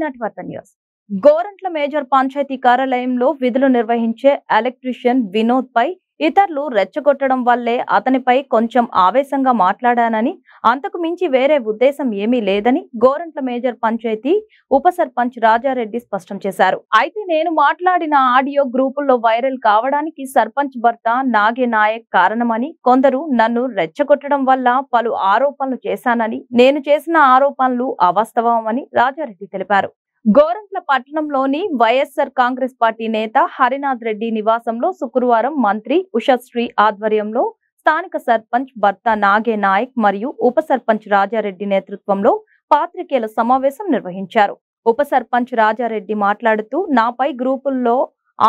ఈనాటి వార్త news. Gorantla major panchayat కార్యాలయంలో విధులు నిర్వహించే ఎలక్ట్రీషియన్ వినోద్ పై ఇతరులు రెచ్చగొట్టడం వల్లే అతనిపై కొంచెం ఆవేశంగా మాట్లాడానని, అంతకు మించి వేరే ఉద్దేశం ఏమీ లేదని గోరంట్ల మేజర్ పంచాయతీ ఉప సర్పంచ్ రాజారెడ్డి స్పష్టం చేశారు. అయితే నేను మాట్లాడిన ఆడియో గ్రూపుల్లో వైరల్ కావడానికి సర్పంచ్ భర్త నాగే నాయక్ కారణమని, కొందరు నన్ను రెచ్చగొట్టడం వల్ల పలు ఆరోపణలు చేశానని, నేను చేసిన ఆరోపణలు అవాస్తవమని రాజారెడ్డి తెలిపారు. గోరంట్ల పట్టణంలోని వైఎస్ఆర్ కాంగ్రెస్ పార్టీ నేత హరినాథ్ రెడ్డి నివాసంలో శుక్రవారం మంత్రి ఉషశ్రీ ఆధ్వర్యంలో స్థానిక సర్పంచ్ భర్త నాగే నాయక్ మరియు ఉప సర్పంచ్ రాజారెడ్డి నేతృత్వంలో పాత్రికేయుల సమావేశం నిర్వహించారు. ఉప సర్పంచ్ రాజారెడ్డి మాట్లాడుతూ, నాపై గ్రూపుల్లో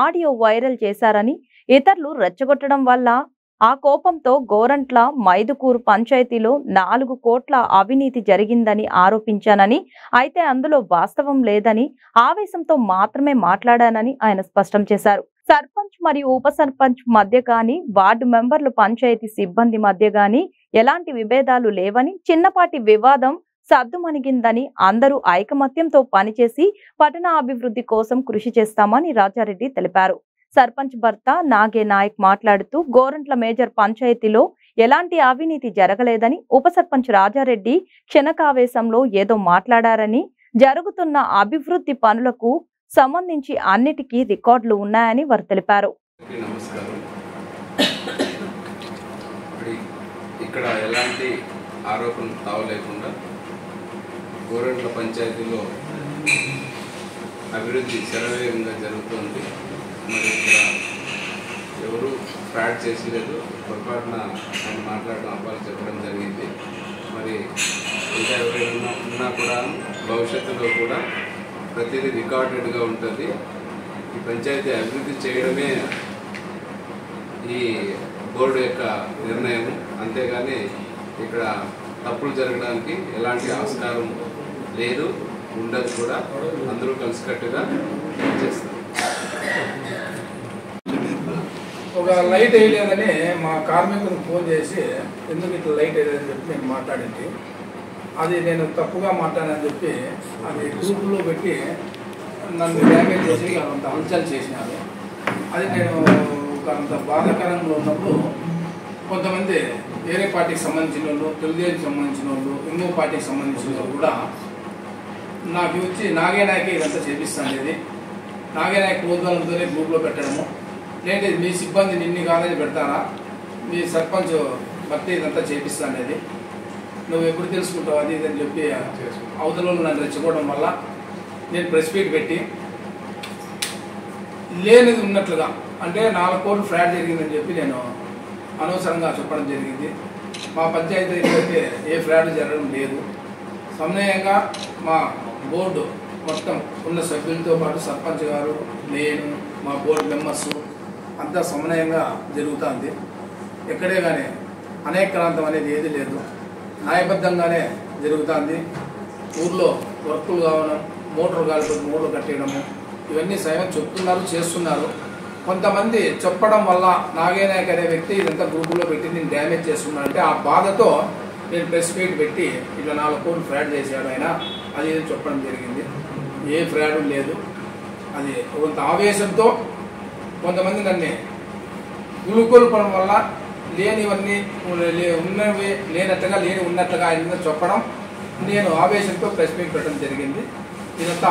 ఆడియో వైరల్ చేశారని, ఇతరులు రెచ్చగొట్టడం వల్ల ఆ కోపంతో గోరంట్ల మైదుకూరు పంచాయతీలో 4 కోట్ల అవినీతి జరిగిందని ఆరోపించానని, అయితే అందులో వాస్తవం లేదని, ఆవేశంతో మాత్రమే మాట్లాడానని ఆయన స్పష్టం చేశారు. సర్పంచ్ మరియు ఉప సర్పంచ్ మధ్య గాని, వార్డు మెంబర్లు, పంచాయతీ సిబ్బంది మధ్య గాని ఎలాంటి విభేదాలు లేవని, చిన్నపాటి వివాదం సద్దుమణిగిందని, అందరూ ఐకమత్యంతో పనిచేసి పట్టణ అభివృద్ధి కోసం కృషి చేస్తామని రాజారెడ్డి తెలిపారు. సర్పంచ్ భర్త నాగే నాయక్ మాట్లాడుతూ, గోరంట్ల మేజర్ పంచాయతీలో ఎలాంటి అవినీతి జరగలేదని, ఉప సర్పంచ్ రాజారెడ్డి క్షణకావేశంలో ఏదో మాట్లాడారని, జరుగుతున్న అభివృద్ధి పనులకు సంబంధించి అన్నిటికీ రికార్డులు ఉన్నాయని వారు తెలిపారు. ఇక్కడ ఎలాంటి ఆరోపణలు తావలేకుండా గోరంట్ల పంచాయతీలో అభివృద్ధి శరవేగంగా జరుగుతుంది. మరి ఇక్కడ ఎవరు ఫ్రాడ్ చేసలేదు, పొరపాటున ఆయన మాట్లాడడం అబ్బాలు చెప్పడం జరిగింది. మరి ఇంకా ఎవరైనా ఉన్నా కూడా భవిష్యత్తులో కూడా ప్రతిదీ రికార్డెడ్గా ఉంటుంది. ఈ పంచాయతీ అభివృద్ధి చేయడమే ఈ బోర్డు యొక్క నిర్ణయం, అంతేగాని ఇక్కడ తప్పులు జరగడానికి ఎలాంటి ఆస్కారం లేదు, ఉండదు కూడా. అందరూ కలిసికట్టుగా చేస్తారు. ఒక లైట్ వేయలేదని మా కార్మికులకు ఫోన్ చేసి, ఎందుకు ఇట్లా లైట్ వేయలేదని చెప్పి నేను మాట్లాడింది. అది నేను తప్పుగా మాట్లాడని చెప్పి అది గ్రూపులో పెట్టి నన్ను డ్యామేజ్ చేసి అంత హల్చల్ చేసినాను. అది నేను అంత బాధాకరంగా ఉన్నప్పుడు కొంతమంది వేరే పార్టీకి సంబంధించిన వాళ్ళు, తెలుగుదేశం సంబంధించిన వాళ్ళు, ఇంకో పార్టీకి సంబంధించిన వాళ్ళు కూడా నాకు వచ్చి నాగే నాయకే ఇదంతా చేపిస్తాను. నాగే నాయక్ ప్రోద్బలంతోనే గ్రూప్లో పెట్టడము, లేదు మీ సిబ్బంది నిన్ను కాదని పెడతారా, మీ సర్పంచ్ భర్తీ ఇదంతా చేపిస్తానేది, నువ్వు ఎప్పుడు తెలుసుకుంటావు అది ఇదని చెప్పి అవతల నన్ను రెచ్చుకోవడం వల్ల నేను ప్రెస్ మీట్ పెట్టి లేనిది ఉన్నట్లుగా, అంటే 4 కోట్లు ఫ్రాడ్ జరిగిందని చెప్పి నేను అనవసరంగా చెప్పడం జరిగింది. మా పంచాయతీలో అయితే ఏ ఫ్రాడ్ జరగడం లేదు. సమన్వయంగా మా బోర్డు మొత్తం ఉన్న సభ్యులతో పాటు సర్పంచ్ గారు, నేను, మా బోర్డు మెంబర్స్ అంతా సమన్వయంగా జరుగుతుంది. ఎక్కడే కానీ అనేక్రాంతం అనేది ఏది లేదు, న్యాయబద్ధంగానే జరుగుతుంది. ఊర్లో వర్కులు కావడం, మోటార్ కాలిపోతే మోటార్లు కట్టేయడము, ఇవన్నీ స్వయం చెప్తున్నారు, చేస్తున్నారు. కొంతమంది చెప్పడం వల్ల నాగే నాయక్ అనే వ్యక్తి ఇదంతా గ్రూపులో పెట్టి నేను డ్యామేజ్ చేస్తున్నానంటే ఆ బాధతో నేను ప్రెస్ మీట్ పెట్టి ఇట్లా 4 కోట్లు ఫ్రాడ్ చేశాడు ఆయన, అది చెప్పడం జరిగింది. ఏ ఫ్రాడ్ లేదు. అది కొంత ఆవేశంతో కొంతమంది నన్ను గులుకొల్పడం వల్ల లేనివన్నీ ఉన్నవి లేనట్టుగా, లేని ఉన్నట్టుగా ఆయన చెప్పడం, నేను ఆవేశంతో ప్రెస్ మీట్ పెట్టడం జరిగింది. ఇదంతా